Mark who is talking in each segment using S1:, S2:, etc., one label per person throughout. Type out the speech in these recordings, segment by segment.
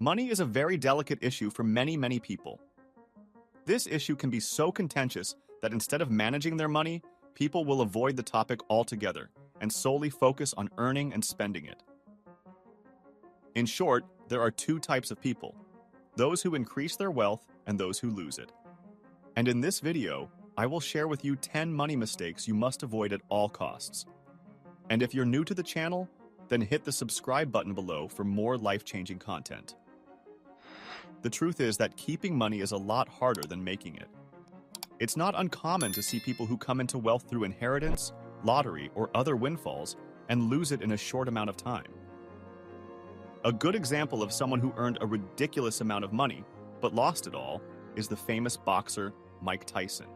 S1: Money is a very delicate issue for many people. This issue can be so contentious that instead of managing their money, people will avoid the topic altogether and solely focus on earning and spending it. In short, there are two types of people: those who increase their wealth and those who lose it. And in this video, I will share with you 10 money mistakes you must avoid at all costs. And if you're new to the channel, then hit the subscribe button below for more life-changing content. The truth is that keeping money is a lot harder than making it. It's not uncommon to see people who come into wealth through inheritance, lottery, or other windfalls and lose it in a short amount of time. A good example of someone who earned a ridiculous amount of money but lost it all is the famous boxer Mike Tyson.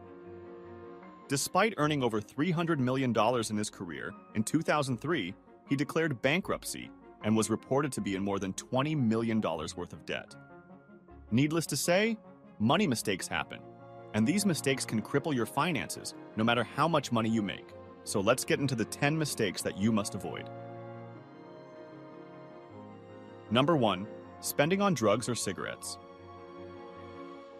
S1: Despite earning over $300 million in his career, in 2003, he declared bankruptcy and was reported to be in more than $20 million worth of debt. Needless to say, money mistakes happen, and these mistakes can cripple your finances no matter how much money you make. So let's get into the 10 mistakes that you must avoid. Number 1. Spending on drugs or cigarettes.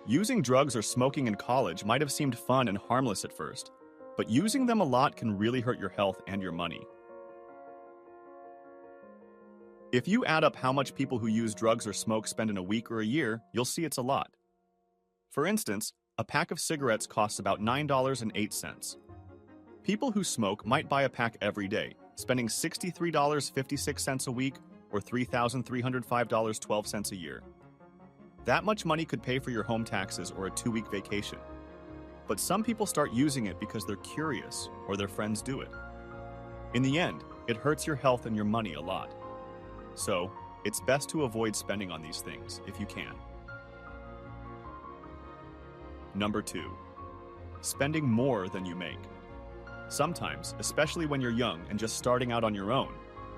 S1: Using drugs or smoking in college might have seemed fun and harmless at first, but using them a lot can really hurt your health and your money. If you add up how much people who use drugs or smoke spend in a week or a year, you'll see it's a lot. For instance, a pack of cigarettes costs about $9.08. People who smoke might buy a pack every day, spending $63.56 a week or $3,305.12 a year. That much money could pay for your home taxes or a 2-week vacation. But some people start using it because they're curious or their friends do it. In the end, it hurts your health and your money a lot. So, it's best to avoid spending on these things if you can. Number 2. Spending more than you make. Sometimes, especially when you're young and just starting out on your own,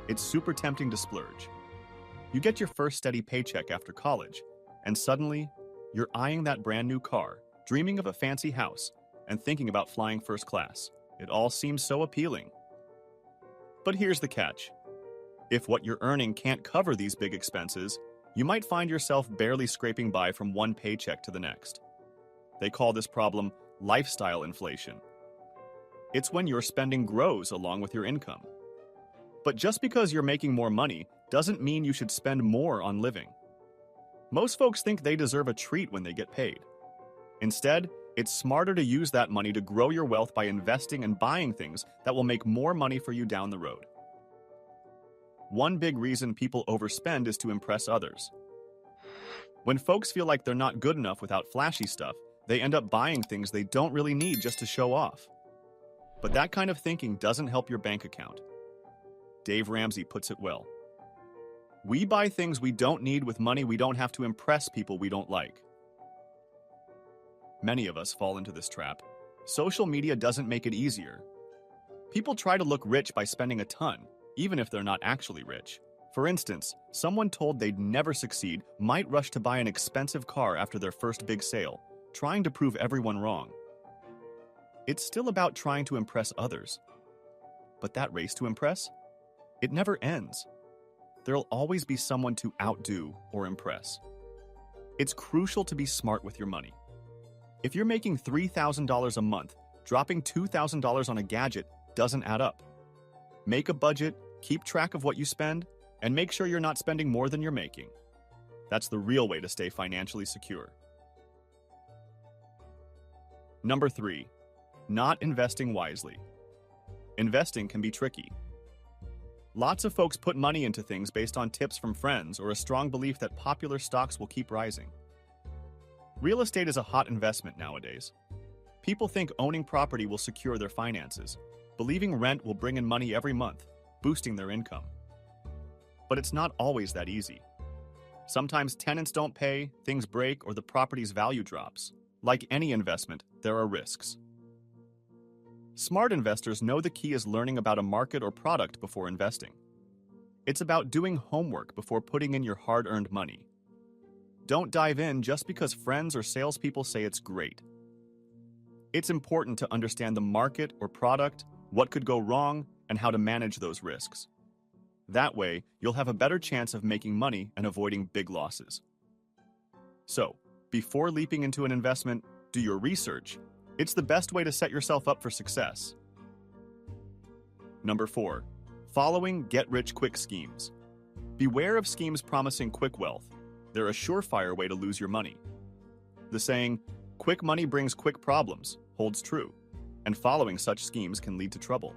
S1: it's super tempting to splurge. You get your first steady paycheck after college, and suddenly, you're eyeing that brand new car, dreaming of a fancy house, and thinking about flying first class. It all seems so appealing. But here's the catch. If what you're earning can't cover these big expenses, you might find yourself barely scraping by from one paycheck to the next. They call this problem lifestyle inflation. It's when your spending grows along with your income. But just because you're making more money doesn't mean you should spend more on living. Most folks think they deserve a treat when they get paid. Instead, it's smarter to use that money to grow your wealth by investing and buying things that will make more money for you down the road. One big reason people overspend is to impress others. When folks feel like they're not good enough without flashy stuff, they end up buying things they don't really need just to show off. But that kind of thinking doesn't help your bank account. Dave Ramsey puts it well. We buy things we don't need with money we don't have to impress people we don't like. Many of us fall into this trap. Social media doesn't make it easier. People try to look rich by spending a ton, even if they're not actually rich. For instance, someone told they'd never succeed might rush to buy an expensive car after their first big sale, trying to prove everyone wrong. It's still about trying to impress others. But that race to impress? It never ends. There'll always be someone to outdo or impress. It's crucial to be smart with your money. If you're making $3,000 a month, dropping $2,000 on a gadget doesn't add up. Make a budget, keep track of what you spend, and make sure you're not spending more than you're making. That's the real way to stay financially secure. Number 3. Not investing wisely. Investing can be tricky. Lots of folks put money into things based on tips from friends or a strong belief that popular stocks will keep rising. Real estate is a hot investment nowadays. People think owning property will secure their finances, believing rent will bring in money every month, boosting their income. But it's not always that easy. Sometimes tenants don't pay, things break, or the property's value drops. Like any investment, there are risks. Smart investors know the key is learning about a market or product before investing. It's about doing homework before putting in your hard-earned money. Don't dive in just because friends or salespeople say it's great. It's important to understand the market or product, what could go wrong, and how to manage those risks. That way, you'll have a better chance of making money and avoiding big losses. So, before leaping into an investment, do your research. It's the best way to set yourself up for success. Number 4. Following get-rich-quick schemes. Beware of schemes promising quick wealth. They're a surefire way to lose your money. The saying, "Quick money brings quick problems," holds true, and following such schemes can lead to trouble.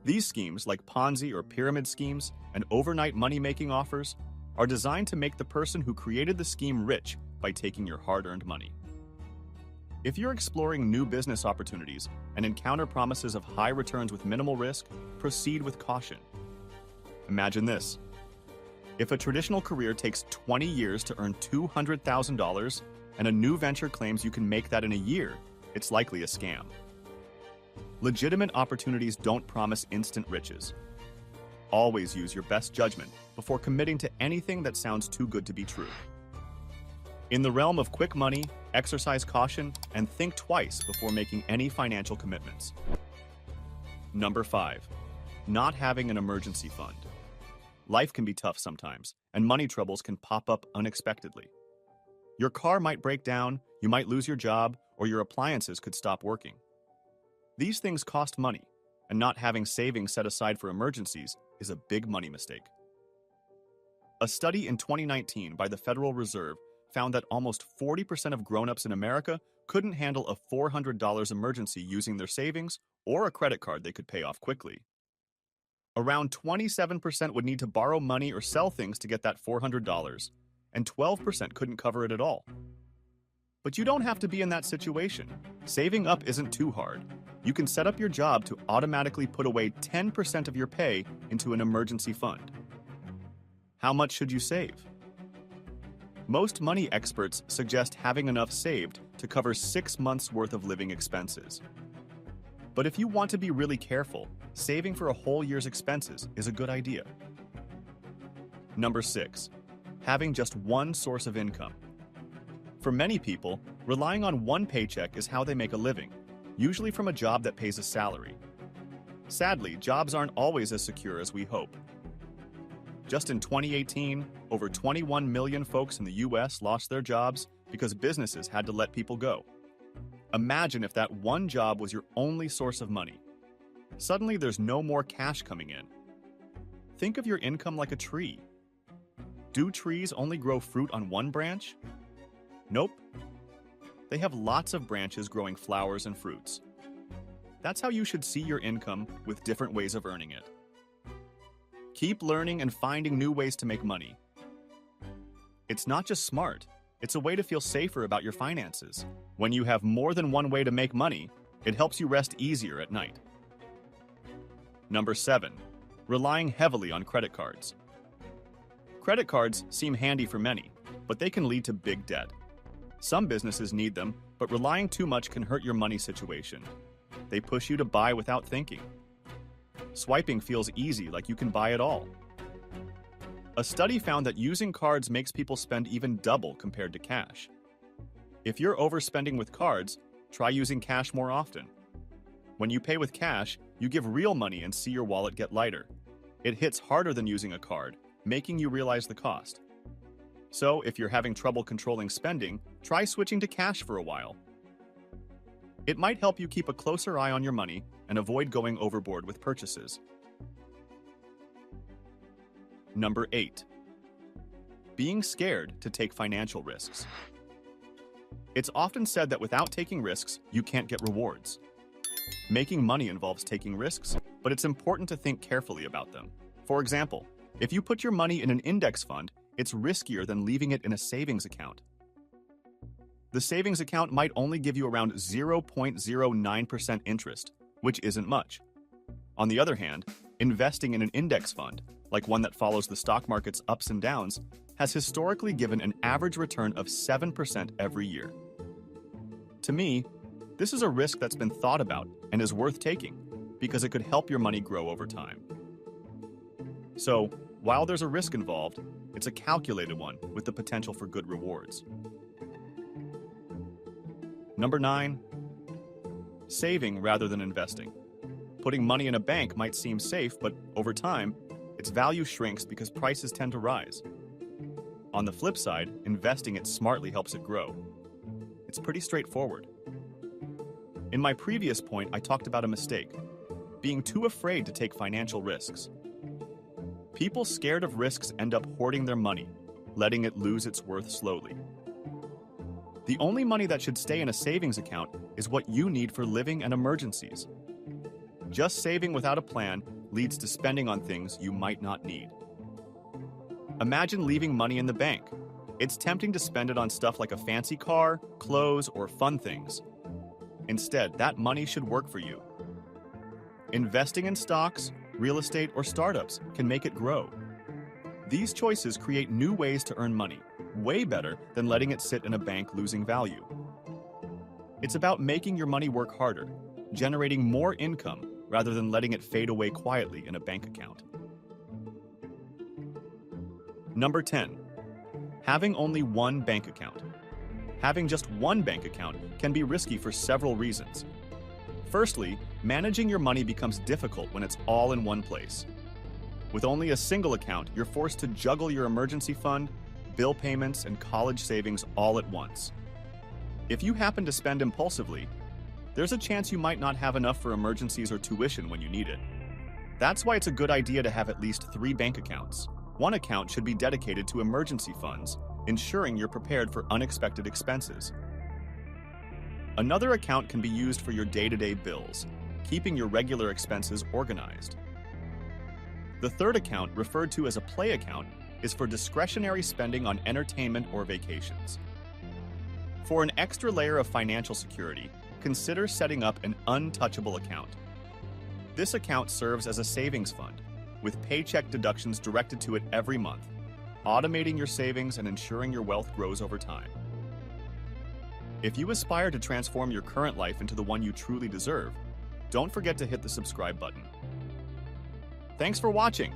S1: These schemes, like Ponzi or pyramid schemes and overnight money-making offers, are designed to make the person who created the scheme rich by taking your hard-earned money. If you're exploring new business opportunities and encounter promises of high returns with minimal risk, proceed with caution. Imagine this. If a traditional career takes 20 years to earn $200,000 and a new venture claims you can make that in a year, it's likely a scam. Legitimate opportunities don't promise instant riches. Always use your best judgment before committing to anything that sounds too good to be true. In the realm of quick money, exercise caution and think twice before making any financial commitments. Number 5. Not having an emergency fund. Life can be tough sometimes, and money troubles can pop up unexpectedly. Your car might break down, you might lose your job, or your appliances could stop working. These things cost money, and not having savings set aside for emergencies is a big money mistake. A study in 2019 by the Federal Reserve found that almost 40% of grown-ups in America couldn't handle a $400 emergency using their savings or a credit card they could pay off quickly. Around 27% would need to borrow money or sell things to get that $400, and 12% couldn't cover it at all. But you don't have to be in that situation. Saving up isn't too hard. You can set up your job to automatically put away 10% of your pay into an emergency fund. How much should you save? Most money experts suggest having enough saved to cover 6 months' worth of living expenses. But if you want to be really careful, saving for a whole year's expenses is a good idea. Number 6. Having just one source of income. For many people, relying on one paycheck is how they make a living, usually from a job that pays a salary. Sadly, jobs aren't always as secure as we hope. Just in 2018, over 21 million folks in the US lost their jobs because businesses had to let people go. Imagine if that one job was your only source of money. Suddenly, there's no more cash coming in. Think of your income like a tree. Do trees only grow fruit on one branch? Nope. They have lots of branches growing flowers and fruits. That's how you should see your income, with different ways of earning it. Keep learning and finding new ways to make money. It's not just smart, it's a way to feel safer about your finances. When you have more than one way to make money, it helps you rest easier at night. Number 7. Relying heavily on credit cards. Credit cards seem handy for many, but they can lead to big debt. Some businesses need them, but relying too much can hurt your money situation. They push you to buy without thinking. Swiping feels easy, like you can buy it all. A study found that using cards makes people spend even double compared to cash. If you're overspending with cards, try using cash more often. When you pay with cash, you give real money and see your wallet get lighter. It hits harder than using a card, making you realize the cost. So, if you're having trouble controlling spending, try switching to cash for a while. It might help you keep a closer eye on your money and avoid going overboard with purchases. Number 8. Being scared to take financial risks. It's often said that without taking risks, you can't get rewards. Making money involves taking risks, but it's important to think carefully about them. For example, if you put your money in an index fund, it's riskier than leaving it in a savings account. The savings account might only give you around 0.09% interest, which isn't much. On the other hand, investing in an index fund, like one that follows the stock market's ups and downs, has historically given an average return of 7% every year. To me, this is a risk that's been thought about and is worth taking because it could help your money grow over time. So, while there's a risk involved, it's a calculated one with the potential for good rewards. Number 9. Saving rather than investing. Putting money in a bank might seem safe, but over time, its value shrinks because prices tend to rise. On the flip side, investing it smartly helps it grow. It's pretty straightforward. In my previous point, I talked about a mistake: being too afraid to take financial risks. People scared of risks end up hoarding their money, letting it lose its worth slowly. The only money that should stay in a savings account is what you need for living and emergencies. Just saving without a plan leads to spending on things you might not need. Imagine leaving money in the bank. It's tempting to spend it on stuff like a fancy car, clothes, or fun things. Instead, that money should work for you. Investing in stocks, real estate, or startups can make it grow. These choices create new ways to earn money, way better than letting it sit in a bank losing value. It's about making your money work harder, generating more income rather than letting it fade away quietly in a bank account. Number 10. Having only one bank account. Having just one bank account can be risky for several reasons. Firstly, managing your money becomes difficult when it's all in one place. With only a single account, you're forced to juggle your emergency fund, bill payments, and college savings all at once. If you happen to spend impulsively, there's a chance you might not have enough for emergencies or tuition when you need it. That's why it's a good idea to have at least 3 bank accounts. One account should be dedicated to emergency funds, ensuring you're prepared for unexpected expenses. Another account can be used for your day-to-day bills, keeping your regular expenses organized. The third account, referred to as a play account, is for discretionary spending on entertainment or vacations. For an extra layer of financial security, consider setting up an untouchable account. This account serves as a savings fund, with paycheck deductions directed to it every month, automating your savings and ensuring your wealth grows over time. If you aspire to transform your current life into the one you truly deserve, don't forget to hit the subscribe button. Thanks for watching.